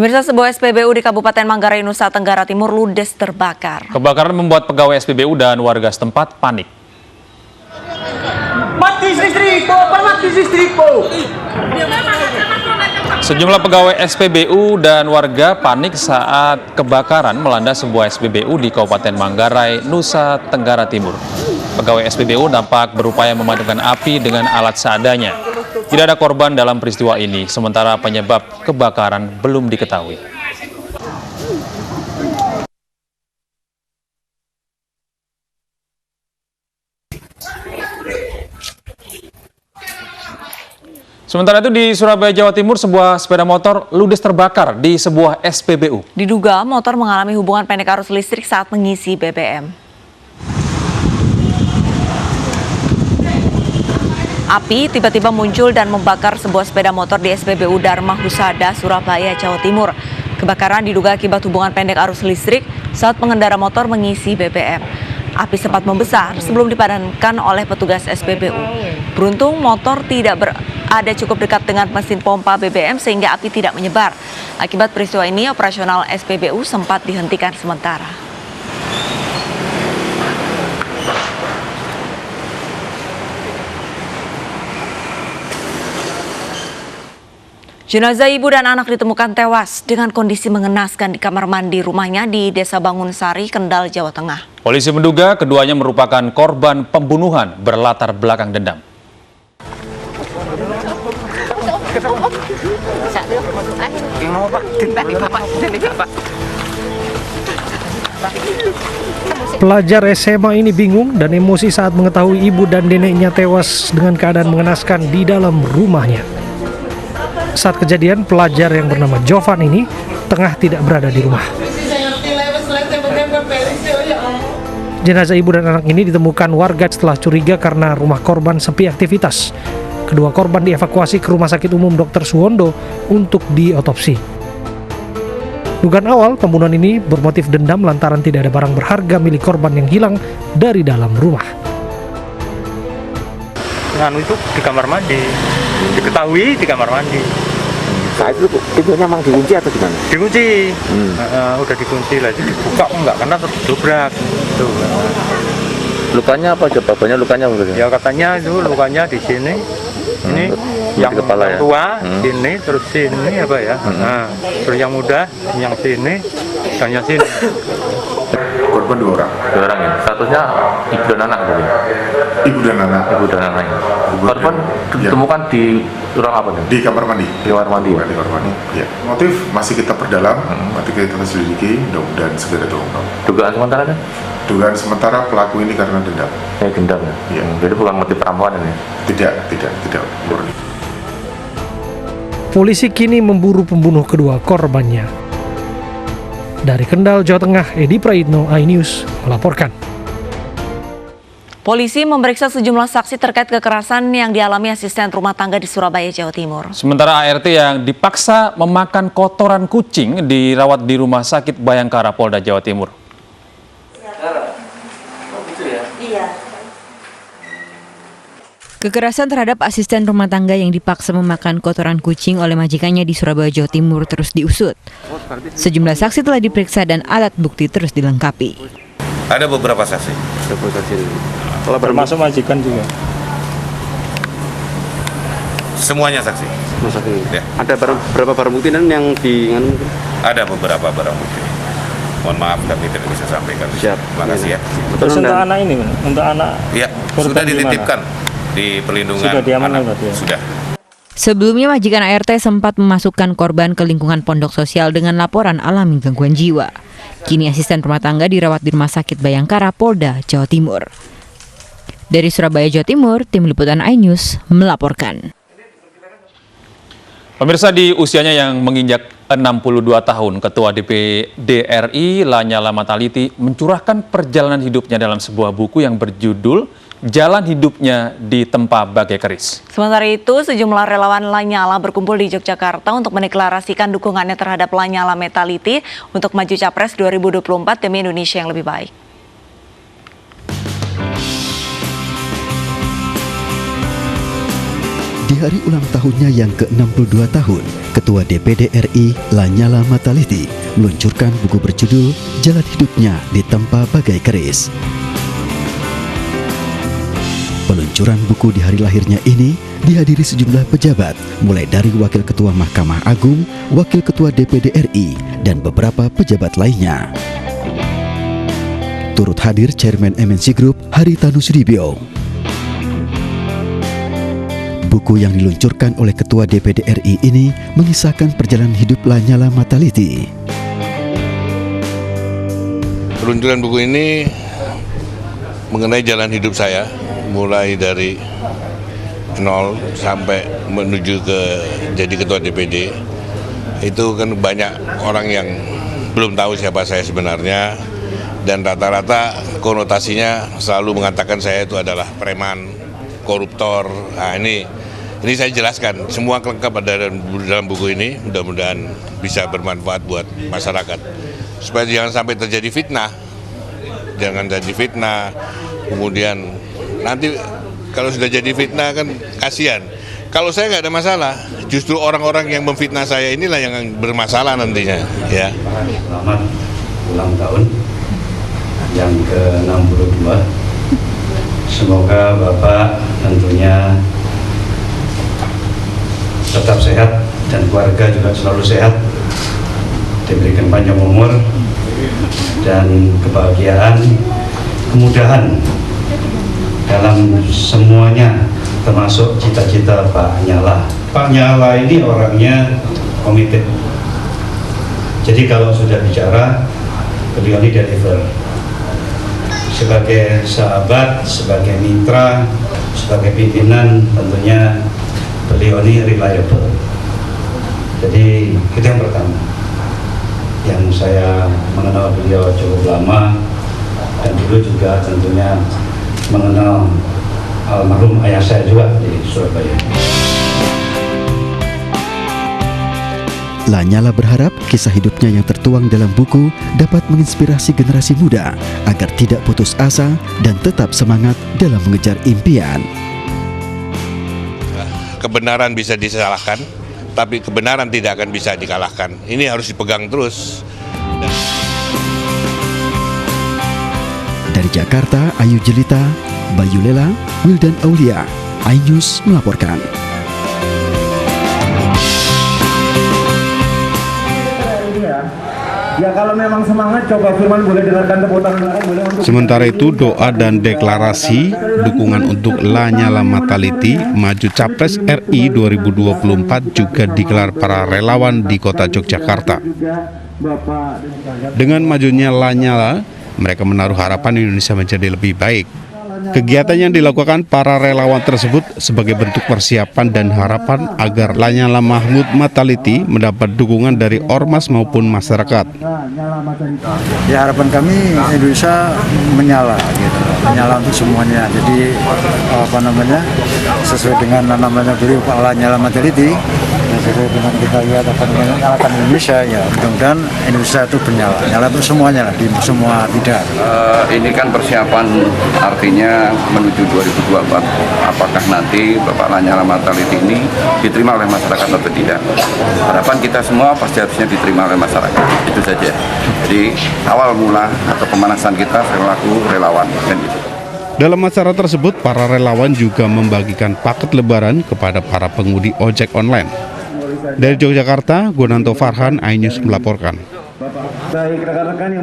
Pemirsa, sebuah SPBU di Kabupaten Manggarai, Nusa Tenggara Timur ludes terbakar. Kebakaran membuat pegawai SPBU dan warga setempat panik. Mati listrikku. Sejumlah pegawai SPBU dan warga panik saat kebakaran melanda sebuah SPBU di Kabupaten Manggarai, Nusa Tenggara Timur. Pegawai SPBU nampak berupaya memadamkan api dengan alat seadanya. Tidak ada korban dalam peristiwa ini, sementara penyebab kebakaran belum diketahui. Sementara itu di Surabaya, Jawa Timur, sebuah sepeda motor ludes terbakar di sebuah SPBU. Diduga motor mengalami hubungan pendek arus listrik saat mengisi BBM. Api tiba-tiba muncul dan membakar sebuah sepeda motor di SPBU Dharma Husada, Surabaya, Jawa Timur. Kebakaran diduga akibat hubungan pendek arus listrik saat pengendara motor mengisi BBM. Api sempat membesar sebelum dipadamkan oleh petugas SPBU. Beruntung motor tidak berada cukup dekat dengan mesin pompa BBM sehingga api tidak menyebar. Akibat peristiwa ini, operasional SPBU sempat dihentikan sementara. Jenazah ibu dan anak ditemukan tewas dengan kondisi mengenaskan di kamar mandi rumahnya di Desa Bangunsari, Kendal, Jawa Tengah. Polisi menduga keduanya merupakan korban pembunuhan berlatar belakang dendam. Pelajar SMA ini bingung dan emosi saat mengetahui ibu dan neneknya tewas dengan keadaan mengenaskan di dalam rumahnya. Saat kejadian, pelajar yang bernama Jovan ini tengah tidak berada di rumah. Jenazah ibu dan anak ini ditemukan warga setelah curiga karena rumah korban sepi aktivitas. Kedua korban dievakuasi ke Rumah Sakit Umum Dr. Suwondo untuk diotopsi. Dugaan awal pembunuhan ini bermotif dendam lantaran tidak ada barang berharga milik korban yang hilang dari dalam rumah. Itu di kamar mandi, diketahui di kamar mandi. Saat itu pintunya memang dikunci atau gimana? Dikunci, udah dikunci lah, jadi dibuka enggak karena terdobrak. Lukanya apa aja? Bapaknya lukanya apa? Ya katanya itu lukanya di sini, ini yang kepala, yang tua, sini terus sini apa ya? Terus yang muda, yang sini, dan yang sini. Korban dua orang ya. Statusnya ibu dan anak tadi. Ibu dan anak ya. Korban ditemukan di ruang apa nih? Di kamar mandi. Di kamar mandi. Di kamar mandi. Ya. Motif masih kita perdalam, nanti kita selidiki dan segera terungkap. Dugaan sementara kan? Dugaan sementara pelaku ini karena dendam. Dendam ya. Iya. Jadi bukan motif perampokan ini. Tidak murni. Polisi kini memburu pembunuh kedua korbannya. Dari Kendal, Jawa Tengah, Edi Praitno, iNews melaporkan. Polisi memeriksa sejumlah saksi terkait kekerasan yang dialami asisten rumah tangga di Surabaya, Jawa Timur. Sementara ART yang dipaksa memakan kotoran kucing dirawat di Rumah Sakit Bayangkara, Polda Jawa Timur. Kekerasan terhadap asisten rumah tangga yang dipaksa memakan kotoran kucing oleh majikannya di Surabaya, Jawa Timur terus diusut. Sejumlah saksi telah diperiksa dan alat bukti terus dilengkapi. Ada beberapa saksi. Kalau termasuk majikan juga. Semuanya saksi. Ya. Ada berapa barang bukti dan yang Ada beberapa barang bukti. Mohon maaf kami tidak bisa sampaikan. Siap. Terima kasih ya. Terus untuk anak ini, untuk anak. Ya, sudah dititipkan di perlindungan sudah diamankan anak. berarti ya? Sudah. Sebelumnya majikan ART sempat memasukkan korban ke lingkungan pondok sosial dengan laporan alami gangguan jiwa. Kini asisten rumah tangga dirawat di Rumah Sakit Bayangkara, Polda Jawa Timur. Dari Surabaya, Jawa Timur, tim liputan iNews melaporkan. Pemirsa, di usianya yang menginjak 62 tahun, Ketua DPD RI Lanyala Mataliti mencurahkan perjalanan hidupnya dalam sebuah buku yang berjudul Jalan Hidupnya Ditempa Bagai Keris. Sementara itu, sejumlah relawan Lanyala berkumpul di Yogyakarta untuk mendeklarasikan dukungannya terhadap Lanyala Mataliti untuk maju Capres 2024 demi Indonesia yang lebih baik. Di hari ulang tahunnya yang ke-62 tahun, Ketua DPD RI Lanyala Mataliti meluncurkan buku berjudul Jalan Hidupnya Ditempa Bagai Keris. Peluncuran buku di hari lahirnya ini dihadiri sejumlah pejabat, mulai dari Wakil Ketua Mahkamah Agung, Wakil Ketua DPD RI, dan beberapa pejabat lainnya. Turut hadir Chairman MNC Group Haritanu Sudibyo. Buku yang diluncurkan oleh Ketua DPD RI ini mengisahkan perjalanan hidup Lanyala Mataliti. Peluncuran buku ini mengenai jalan hidup saya, mulai dari nol sampai menuju ke jadi Ketua DPD. Itu kan banyak orang yang belum tahu siapa saya sebenarnya, dan rata-rata konotasinya selalu mengatakan saya itu adalah preman, koruptor. Nah, ini saya jelaskan, semua lengkap ada dalam buku ini, mudah-mudahan bisa bermanfaat buat masyarakat. Supaya jangan sampai terjadi fitnah, kemudian nanti kalau sudah jadi fitnah kan kasihan. Kalau saya nggak ada masalah, justru orang-orang yang memfitnah saya inilah yang bermasalah nantinya. Ya. Selamat ulang tahun yang ke-62. Semoga Bapak tentunya tetap sehat dan keluarga juga selalu sehat, diberikan panjang umur dan kebahagiaan, kemudahan dalam semuanya, termasuk cita-cita Pak Nyala. Pak Nyala ini orangnya komited. Jadi kalau sudah bicara, beliau ini deliver. Sebagai sahabat, sebagai mitra, sebagai pimpinan, tentunya beliau ini reliable. Jadi itu yang pertama. Yang saya mengenal beliau cukup lama, dan dulu juga tentunya mengenal almarhum ayah saya juga di Surabaya. Lanyala berharap kisah hidupnya yang tertuang dalam buku dapat menginspirasi generasi muda agar tidak putus asa dan tetap semangat dalam mengejar impian. Kebenaran bisa disalahkan, tapi kebenaran tidak akan bisa dikalahkan. Ini harus dipegang terus. Dari Jakarta, Ayu Jelita, Bayu Lela, Wildan Aulia, iNews melaporkan. Ya kalau memang semangat, coba Firman boleh dengarkan tepuk tangan boleh untuk. Sementara itu doa dan deklarasi dukungan untuk Lanyala Mataliti maju Capres RI 2024 juga digelar para relawan di kota Yogyakarta. Dengan majunya Lanyala, mereka menaruh harapan Indonesia menjadi lebih baik. Kegiatan yang dilakukan para relawan tersebut sebagai bentuk persiapan dan harapan agar Lanyala Mahmud Mataliti mendapat dukungan dari ormas maupun masyarakat. Ya harapan kami Indonesia menyala, gitu, menyala untuk semuanya. Jadi sesuai dengan namanya beliau Pak Lanyala Mataliti, sesuai dengan kita lihat akan menyalakan Indonesia, ya mudah-mudahan Indonesia itu bernyala, nyala untuk semuanya lah, di semua bidang. Ini kan persiapan artinya menuju 2024, apakah nanti Bapak Lanyala Mataliti ini diterima oleh masyarakat atau tidak. Harapan kita semua pasti harusnya diterima oleh masyarakat, itu saja. Jadi awal mula atau pemanasan kita selaku relawan kan gitu. Dalam acara tersebut, para relawan juga membagikan paket lebaran kepada para pengemudi ojek online. Dari Yogyakarta, Gunanto Farhan, iNews melaporkan. Baik, rekan-rekan yang